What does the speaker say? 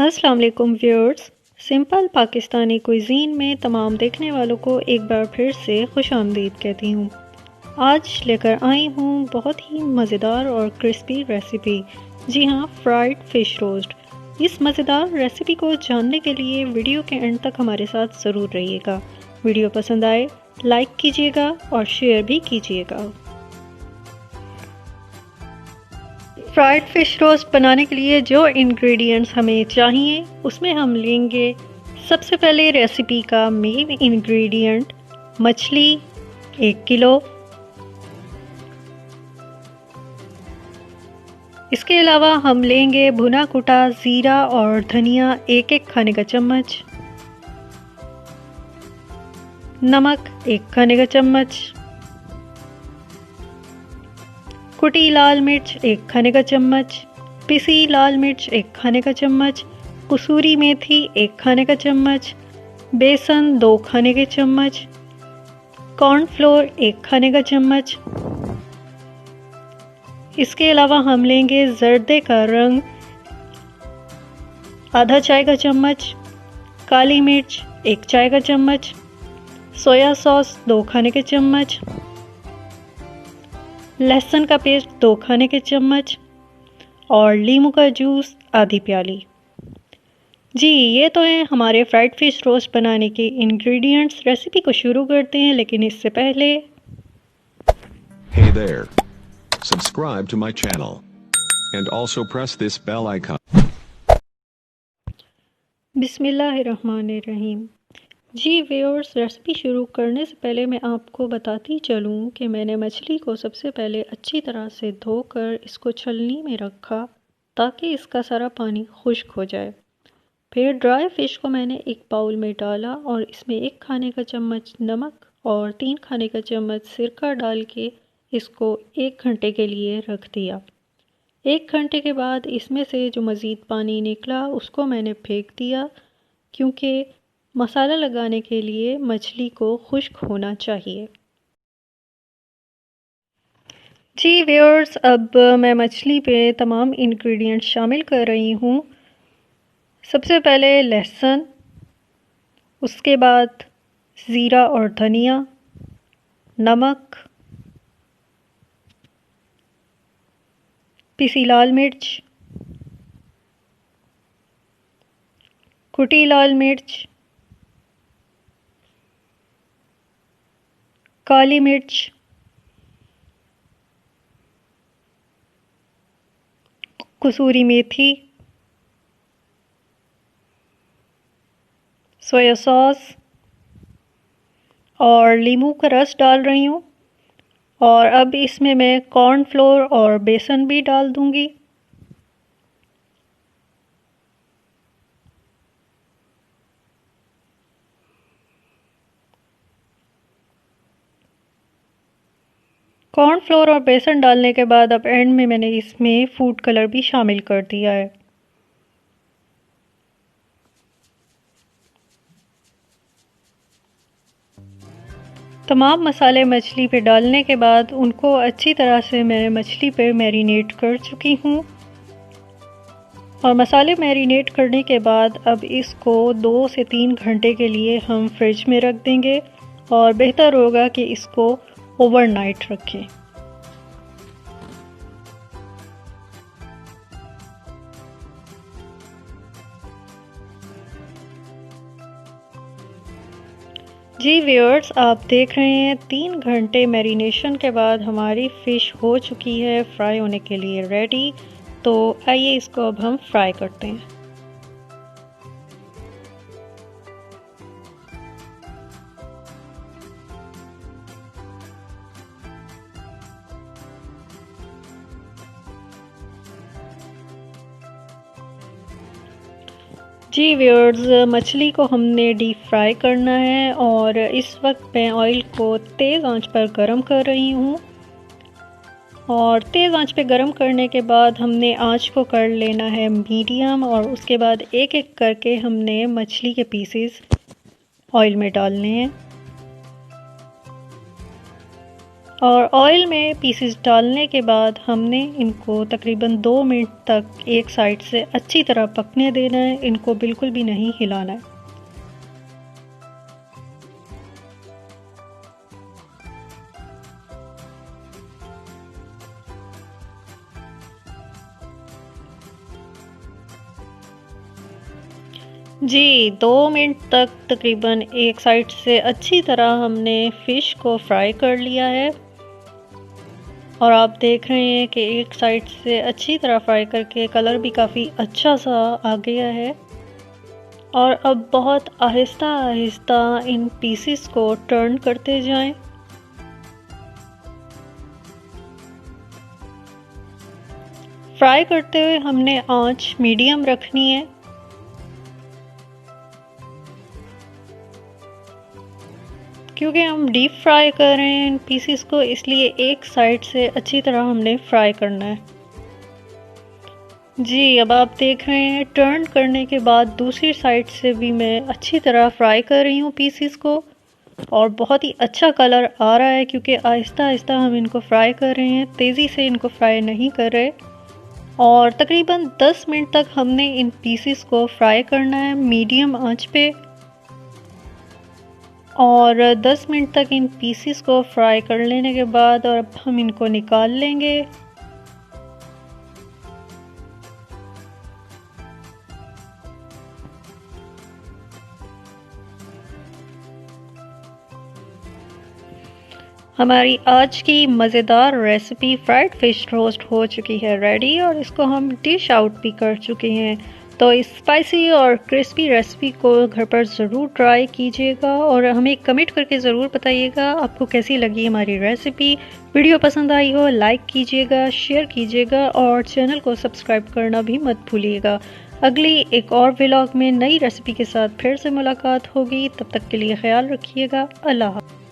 अस्सलाम वालेकुम viewers. Simple Pakistani cuisine में तमाम देखने वालों को एक बार फिर से खुशामदीद कहती हूँ। आज लेकर आई हूँ बहुत ही मज़ेदार और क्रिस्पी रेसिपी। जी हाँ, फ्राइड फ़िश रोस्ट। इस मज़ेदार रेसिपी को जानने के लिए वीडियो के एंड तक हमारे साथ ज़रूर रहिएगा। वीडियो पसंद आए लाइक कीजिएगा और शेयर भी कीजिएगा। फ्राइड फ़िश रोस्ट बनाने के लिए जो इंग्रेडिएंट्स हमें चाहिए उसमें हम लेंगे सबसे पहले रेसिपी का मेन इंग्रेडिएंट मछली 1 किलो। इसके अलावा हम लेंगे भुना कुटा ज़ीरा और धनिया 1-1 खाने का चम्मच, नमक 1 खाने का चम्मच, कुटी लाल मिर्च 1 खाने का चम्मच, पिसी लाल मिर्च 1 खाने का चम्मच, कसूरी मेथी 1 खाने का चम्मच, बेसन 2 खाने के चम्मच, कॉर्नफ्लोर 1 खाने का चम्मच। इसके अलावा हम लेंगे जर्दे का रंग आधा चाय का चम्मच, काली मिर्च 1 चाय का चम्मच, सोया सॉस 2 खाने के चम्मच, लहसुन का पेस्ट 2 खाने के चम्मच और नींबू का जूस आधी प्याली। जी ये तो है हमारे फ्राइड फिश रोस्ट बनाने के इंग्रेडिएंट्स। रेसिपी को शुरू करते हैं, लेकिन इससे पहले Hey there. Subscribe to my channel and also press this bell icon. बिस्मिल्लाहिर्रहमानिर्रहीम। जी व्यूअर्स, रेसिपी शुरू करने से पहले मैं आपको बताती चलूँ कि मैंने मछली को सबसे पहले अच्छी तरह से धोकर इसको छलनी में रखा ताकि इसका सारा पानी खुश्क हो जाए। फिर ड्राई फ़िश को मैंने एक बाउल में डाला और इसमें 1 खाने का चम्मच नमक और 3 खाने का चम्मच सिरका डाल के इसको 1 घंटे के लिए रख दिया। 1 घंटे के बाद इसमें से जो मज़ीद पानी निकला उसको मैंने फेंक दिया, क्योंकि मसाला लगाने के लिए मछली को खुश्क होना चाहिए। जी व्यूअर्स, अब मैं मछली पे तमाम इंग्रेडिएंट्स शामिल कर रही हूँ। सबसे पहले लहसुन, उसके बाद ज़ीरा और धनिया, नमक, पिसी लाल मिर्च, कुटी लाल मिर्च, काली मिर्च, कसूरी मेथी, सोया सॉस और नींबू का रस डाल रही हूँ। और अब इसमें मैं कॉर्नफ्लोर और बेसन भी डाल दूँगी। कॉर्नफ्लोर और बेसन डालने के बाद अब एंड में मैंने इसमें फूड कलर भी शामिल कर दिया है। तमाम मसाले मछली पे डालने के बाद उनको अच्छी तरह से मैं मछली पे मैरिनेट कर चुकी हूँ। और मसाले मैरिनेट करने के बाद अब इसको 2 से 3 घंटे के लिए हम फ्रिज में रख देंगे और बेहतर होगा कि इसको ओवरनाइट रखें। जी व्यूअर्स, आप देख रहे हैं 3 घंटे मैरिनेशन के बाद हमारी फ़िश हो चुकी है फ्राई होने के लिए रेडी। तो आइए इसको अब हम फ्राई करते हैं। जी व्यूअर्स, मछली को हमने डीप फ्राई करना है और इस वक्त मैं ऑयल को तेज़ आंच पर गरम कर रही हूँ। और तेज़ आंच पे गरम करने के बाद हमने आंच को कर लेना है मीडियम और उसके बाद एक एक करके हमने मछली के पीसेस ऑयल में डालने हैं। और ऑयल में पीसेस डालने के बाद हमने इनको तकरीबन 2 मिनट तक एक साइड से अच्छी तरह पकने देना है, इनको बिल्कुल भी नहीं हिलाना है। जी 2 मिनट तक तकरीबन एक साइड से अच्छी तरह हमने फ़िश को फ्राई कर लिया है और आप देख रहे हैं कि एक साइड से अच्छी तरह फ्राई करके कलर भी काफ़ी अच्छा सा आ गया है। और अब बहुत आहिस्ता आहिस्ता इन पीसेस को टर्न करते जाएं। फ्राई करते हुए हमने आंच मीडियम रखनी है। क्योंकि हम डीप फ्राई कर रहे हैं इन पीसेस को, इसलिए एक साइड से अच्छी तरह हमने फ्राई करना है। जी अब आप देख रहे हैं टर्न करने के बाद दूसरी साइड से भी मैं अच्छी तरह फ्राई कर रही हूँ पीसेस को, और बहुत ही अच्छा कलर आ रहा है क्योंकि आहिस्ता आहिस्ता हम इनको फ्राई कर रहे हैं, तेज़ी से इनको फ्राई नहीं कर रहे। और तकरीबन 10 मिनट तक हमने इन पीसेस को फ्राई करना है मीडियम आंच पे। और 10 मिनट तक इन पीसेस को फ्राई कर लेने के बाद और अब हम इनको निकाल लेंगे। हमारी आज की मज़ेदार रेसिपी फ्राइड फ़िश रोस्ट हो चुकी है रेडी, और इसको हम डिश आउट भी कर चुके हैं। तो इस स्पाइसी और क्रिस्पी रेसिपी को घर पर ज़रूर ट्राई कीजिएगा और हमें कमेंट करके ज़रूर बताइएगा आपको कैसी लगी हमारी रेसिपी। वीडियो पसंद आई हो लाइक कीजिएगा, शेयर कीजिएगा और चैनल को सब्सक्राइब करना भी मत भूलिएगा। अगली एक और व्लॉग में नई रेसिपी के साथ फिर से मुलाकात होगी, तब तक के लिए ख्याल रखिएगा। अल्लाह हाफ़िज़।